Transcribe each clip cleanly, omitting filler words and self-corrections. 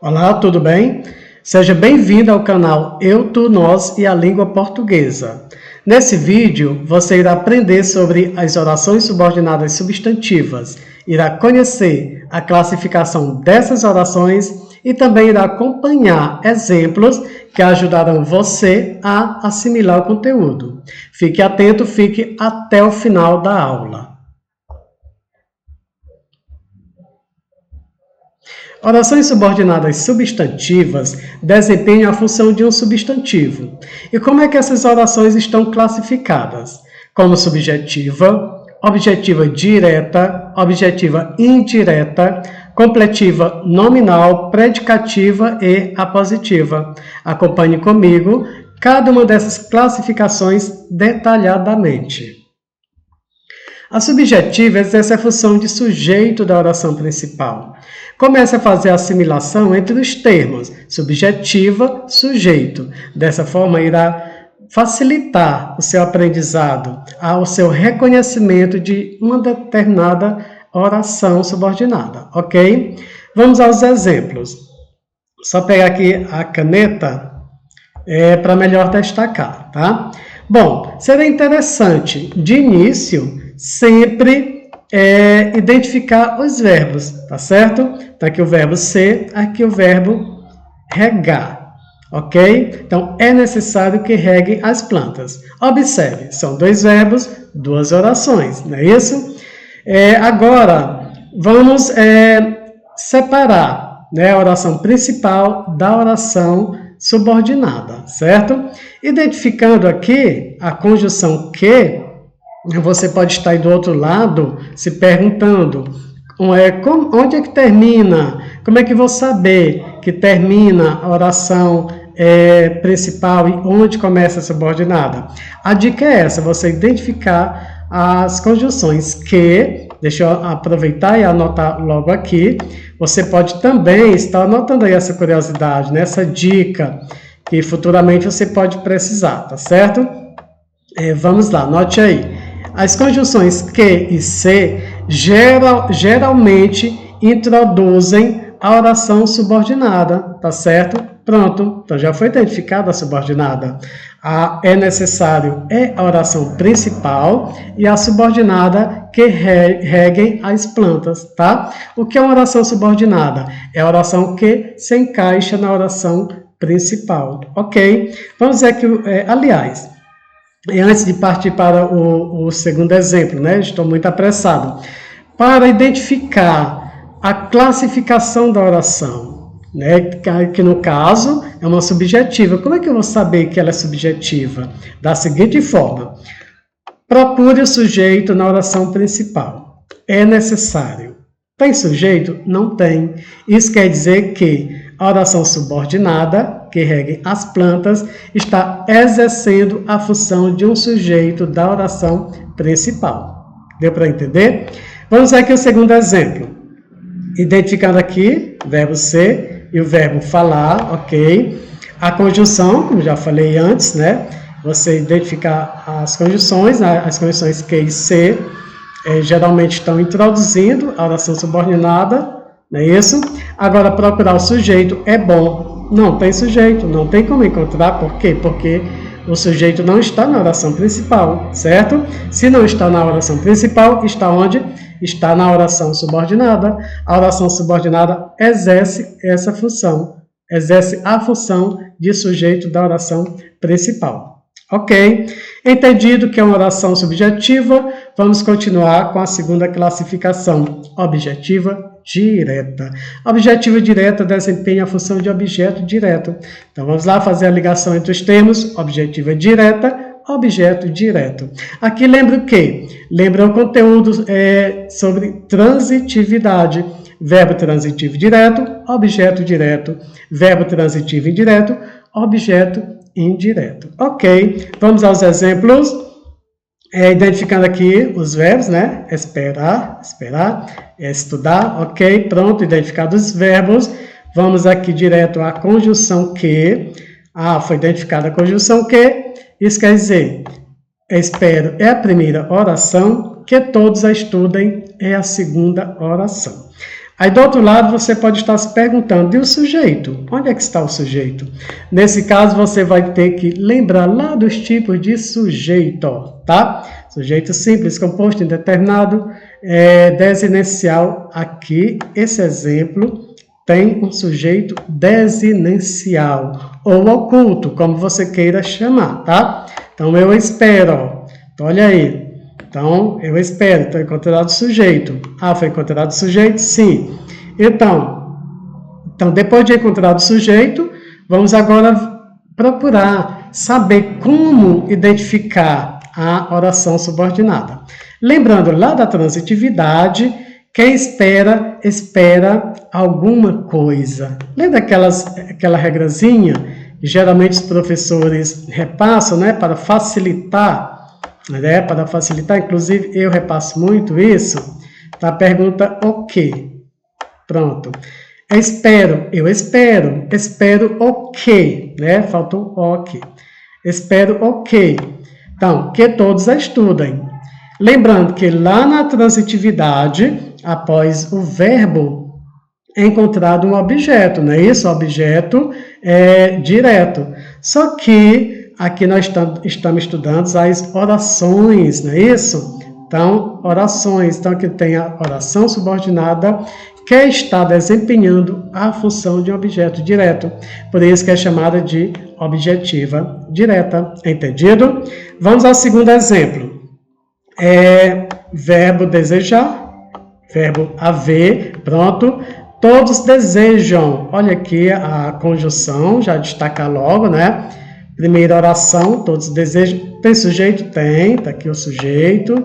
Olá, tudo bem? Seja bem-vindo ao canal Eu, Tu, Nós e a Língua Portuguesa. Nesse vídeo, você irá aprender sobre as orações subordinadas substantivas, irá conhecer a classificação dessas orações e também irá acompanhar exemplos que ajudarão você a assimilar o conteúdo. Fique atento, fique até o final da aula. Orações subordinadas substantivas desempenham a função de um substantivo. E como é que essas orações estão classificadas? Como subjetiva, objetiva direta, objetiva indireta, completiva nominal, predicativa e apositiva. Acompanhe comigo cada uma dessas classificações detalhadamente. A subjetiva exerce a função de sujeito da oração principal. Comece a fazer a assimilação entre os termos subjetiva, sujeito. Dessa forma, irá facilitar o seu aprendizado, o seu reconhecimento de uma determinada oração subordinada, ok? Vamos aos exemplos. Só pegar aqui a caneta para melhor destacar, tá? Bom, seria interessante, de início, sempre identificar os verbos, tá certo? Então, aqui o verbo ser, aqui o verbo regar, ok? Então, é necessário que reguem as plantas. Observe, são dois verbos, duas orações, não é isso? Agora, vamos separar, né, a oração principal da oração subordinada, certo? Identificando aqui a conjunção que, você pode estar aí do outro lado se perguntando onde é que termina, como é que vou saber que termina a oração principal e onde começa a subordinada? A dica é essa, você identificar as conjunções que, deixa eu aproveitar e anotar logo aqui, você pode também estar anotando aí essa curiosidade, né? Essa dica que futuramente você pode precisar, tá certo? Vamos lá, anote aí. As conjunções que e se geralmente introduzem a oração subordinada, tá certo? Pronto, então já foi identificada a subordinada. É necessário a oração principal e a subordinada que reguem as plantas, tá? O que é uma oração subordinada? É a oração que se encaixa na oração principal, ok? Vamos dizer que, aliás, antes de partir para o segundo exemplo, né? Estou muito apressado. Para identificar a classificação da oração, né? Que no caso é uma subjetiva. Como é que eu vou saber que ela é subjetiva? Da seguinte forma: procure o sujeito na oração principal. É necessário. Tem sujeito? Não tem. Isso quer dizer que a oração subordinada, que regue as plantas, está exercendo a função de um sujeito da oração principal. Deu para entender? Vamos ver aqui o segundo exemplo. Identificando aqui o verbo ser e o verbo falar, ok? A conjunção, como já falei antes, né? Você identificar as conjunções que e se geralmente estão introduzindo a oração subordinada, não é isso? Agora, procurar o sujeito é bom. Não tem sujeito, não tem como encontrar. Por quê? Porque o sujeito não está na oração principal, certo? Se não está na oração principal, está onde? Está na oração subordinada. A oração subordinada exerce essa função, exerce a função de sujeito da oração principal. Ok? Entendido que é uma oração subjetiva, vamos continuar com a segunda classificação, objetiva direta. Objetiva direta desempenha a função de objeto direto. Então, vamos lá fazer a ligação entre os termos objetiva direta, objeto direto. Aqui lembra o quê? Lembra o conteúdo sobre transitividade. Verbo transitivo direto, verbo transitivo indireto, objeto indireto. Ok, vamos aos exemplos. Identificando aqui os verbos, né? Esperar, estudar, ok, pronto, identificados os verbos. Vamos aqui direto à conjunção que. Foi identificada a conjunção que. Isso quer dizer, espero é a primeira oração, que todos a estudem é a segunda oração. Aí do outro lado você pode estar se perguntando, e o sujeito? Onde é que está o sujeito? Nesse caso você vai ter que lembrar lá dos tipos de sujeito, tá? Sujeito simples, composto, indeterminado, desinencial. Aqui, esse exemplo tem um sujeito desinencial, ou oculto, como você queira chamar, tá? Então, eu espero. Então, olha aí. Então, eu espero. Então, encontrado sujeito. Ah, foi encontrado sujeito? Sim. Então, depois de encontrado sujeito, vamos agora procurar saber como identificar a oração subordinada. Lembrando lá da transitividade, quem espera, espera alguma coisa. Lembra aquela regrazinha que geralmente os professores repassam, né, para facilitar, inclusive eu repasso muito isso, tá? Pergunta o quê? Pronto. Eu espero o quê? Né? Faltou o quê? Espero o quê? Então, que todos estudem. Lembrando que lá na transitividade, após o verbo, é encontrado um objeto, não é isso? O objeto é direto. Só que aqui nós estamos estudando as orações, não é isso? Então, orações. Então, aqui tem a oração subordinada que está desempenhando a função de um objeto direto. Por isso que é chamada de objetiva direta. Entendido? Vamos ao segundo exemplo. Verbo desejar, verbo haver, pronto. Todos desejam. Olha aqui a conjunção, já destaca logo, né? Primeira oração, todos desejam. Tem sujeito? Tem, tá aqui o sujeito,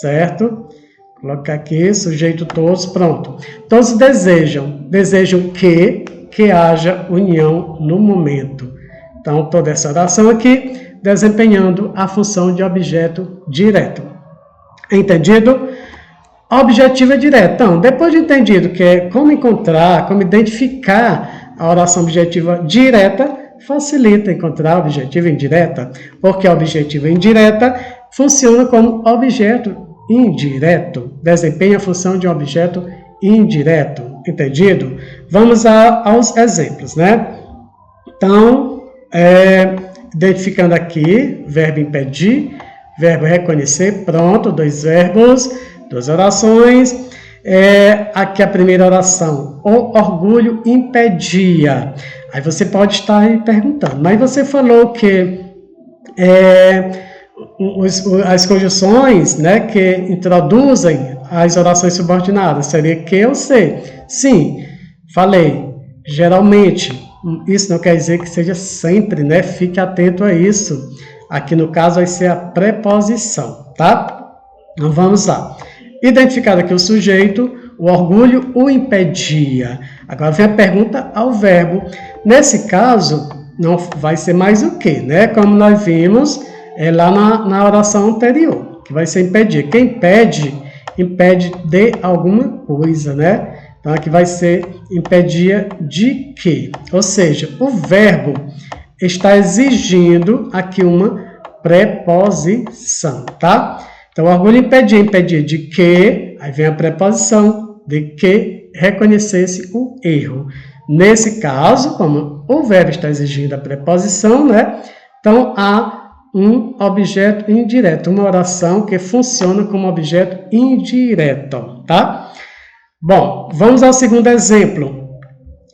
certo? Colocar aqui, sujeito todos, pronto. Todos desejam que haja união no momento. Então, toda essa oração aqui, desempenhando a função de objeto direto. Entendido? Objetiva direta. Então, depois de entendido que é como encontrar, como identificar a oração objetiva direta, facilita encontrar a objetiva indireta, porque a objetiva indireta funciona como objeto indireto, desempenha a função de um objeto indireto, entendido? Vamos aos exemplos, né? Então, identificando aqui, verbo impedir, verbo reconhecer, pronto, dois verbos, duas orações. Aqui a primeira oração, o orgulho impedia. Aí você pode estar aí perguntando, mas você falou que as conjunções, né, que introduzem as orações subordinadas, seria que ou se? Sim, falei, geralmente, isso não quer dizer que seja sempre, né, fique atento a isso. Aqui no caso vai ser a preposição, tá? Então vamos lá. Identificado aqui o sujeito, o orgulho o impedia. Agora vem a pergunta ao verbo. Nesse caso, não vai ser mais o quê, né? Como nós vimos lá na oração anterior, que vai ser impedir. Quem impede de alguma coisa, né? Então aqui vai ser impedia de quê? Ou seja, o verbo está exigindo aqui uma preposição, tá? Então, o orgulho impedia de que, aí vem a preposição, de que reconhecesse o erro. Nesse caso, como o verbo está exigindo a preposição, né? Então, há um objeto indireto, uma oração que funciona como objeto indireto, tá? Bom, vamos ao segundo exemplo.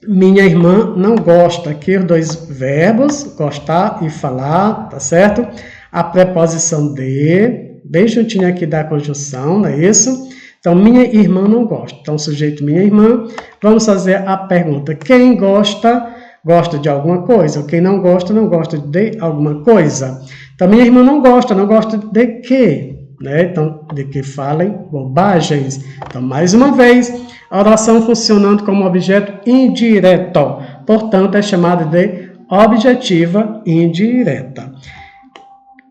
Minha irmã não gosta. Aqui os dois verbos, gostar e falar, tá certo? A preposição de, bem juntinho aqui da conjunção, não é isso? Então, minha irmã não gosta. Então, sujeito minha irmã. Vamos fazer a pergunta. Quem gosta, gosta de alguma coisa. Ou quem não gosta de alguma coisa. Então, minha irmã não gosta de quê? Né? Então, de que falem bobagens. Então, mais uma vez, a oração funcionando como objeto indireto. Portanto, é chamada de objetiva indireta.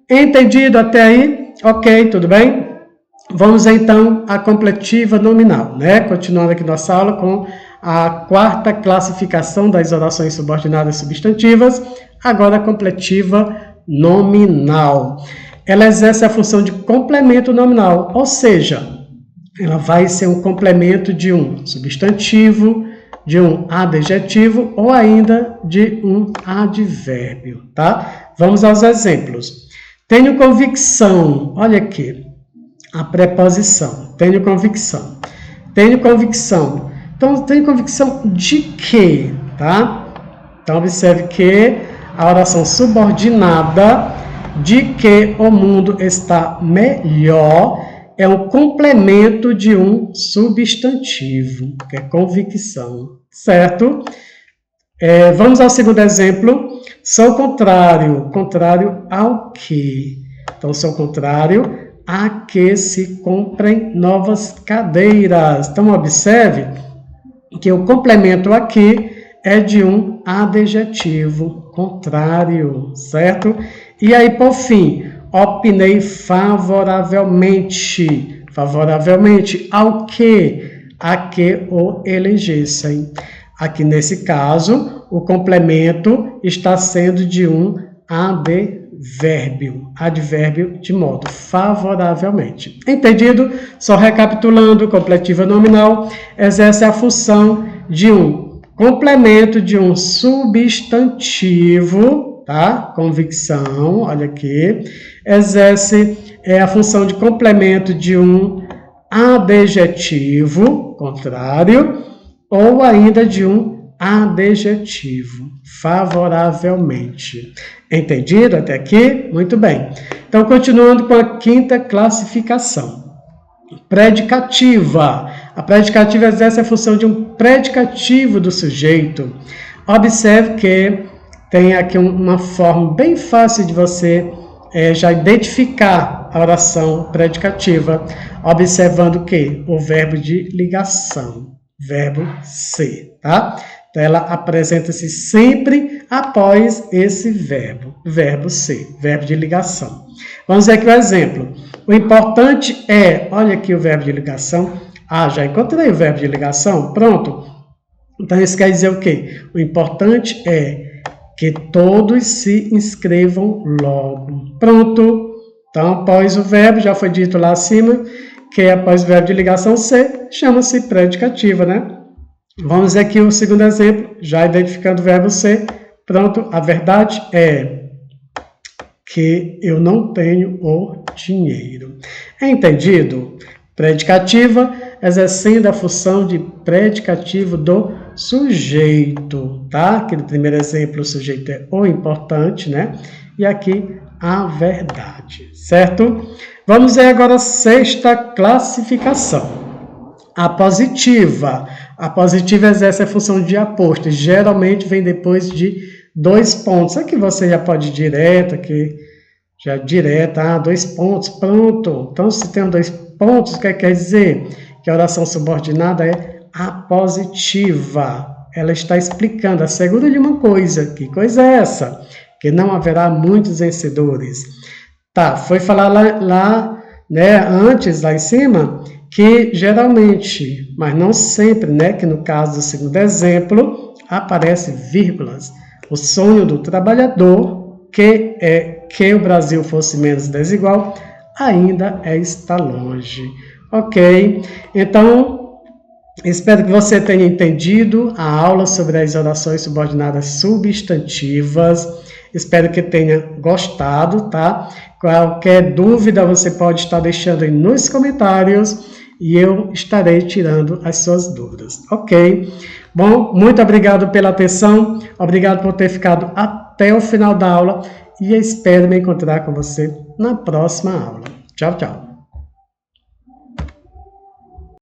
Entendido até aí? Ok, tudo bem? Vamos então à completiva nominal, né? Continuando aqui nossa aula com a quarta classificação das orações subordinadas substantivas, agora a completiva nominal. Ela exerce a função de complemento nominal, ou seja, ela vai ser um complemento de um substantivo, de um adjetivo ou ainda de um advérbio, tá? Vamos aos exemplos. Tenho convicção, olha aqui, a preposição, tenho convicção. Tenho convicção. Então, tenho convicção de quê, tá? Então, observe que a oração subordinada de que o mundo está melhor é um complemento de um substantivo, que é convicção, certo? Vamos ao segundo exemplo. Sou contrário. Contrário ao quê? Então, sou contrário a que se comprem novas cadeiras. Então, observe que o complemento aqui é de um adjetivo contrário, certo? E aí, por fim, opinei favoravelmente. Favoravelmente ao que? A que o elegessem. Aqui, nesse caso, o complemento está sendo de um advérbio. Advérbio de modo favoravelmente. Entendido? Só recapitulando, completiva nominal exerce a função de um complemento de um substantivo, tá? Convicção, olha aqui. Exerce a função de complemento de um adjetivo, contrário, ou ainda de um adjetivo, favoravelmente. Entendido até aqui? Muito bem. Então, continuando com a quinta classificação. Predicativa. A predicativa exerce a função de um predicativo do sujeito. Observe que tem aqui uma forma bem fácil de você já identificar a oração predicativa, observando que o verbo de ligação, verbo ser, tá? Então, ela apresenta-se sempre após esse verbo, verbo ser, verbo de ligação. Vamos ver aqui o exemplo. O importante é, olha aqui o verbo de ligação. Ah, já encontrei o verbo de ligação, pronto. Então, isso quer dizer o quê? O importante é que todos se inscrevam logo. Pronto. Então, após o verbo, já foi dito lá acima, que após o verbo de ligação ser, chama-se predicativa, né? Vamos ver aqui o segundo exemplo, já identificando o verbo ser. Pronto, a verdade é que eu não tenho o dinheiro. Entendido? Predicativa, exercendo a função de predicativo do sujeito, tá? Aqui no primeiro exemplo, o sujeito é o importante, né? E aqui, a verdade, certo? Vamos ver agora a sexta classificação. A positiva. A positiva exerce a função de aposto. Geralmente vem depois de 2 pontos. Aqui você já pode ir direto, aqui já direto, 2 pontos, pronto. Então, se tem 2 pontos, o que quer dizer? Que a oração subordinada é apositiva. Ela está explicando, assegura de uma coisa. Que coisa é essa? Que não haverá muitos vencedores. Tá, foi falar lá, né, antes, lá em cima, que geralmente, mas não sempre, né, que no caso do segundo exemplo, aparece vírgulas. O sonho do trabalhador, que é que o Brasil fosse menos desigual, ainda está longe. Ok? Então, espero que você tenha entendido a aula sobre as orações subordinadas substantivas. Espero que tenha gostado, tá? Qualquer dúvida você pode estar deixando aí nos comentários e eu estarei tirando as suas dúvidas, ok? Bom, muito obrigado pela atenção, obrigado por ter ficado até o final da aula e espero me encontrar com você na próxima aula. Tchau, tchau.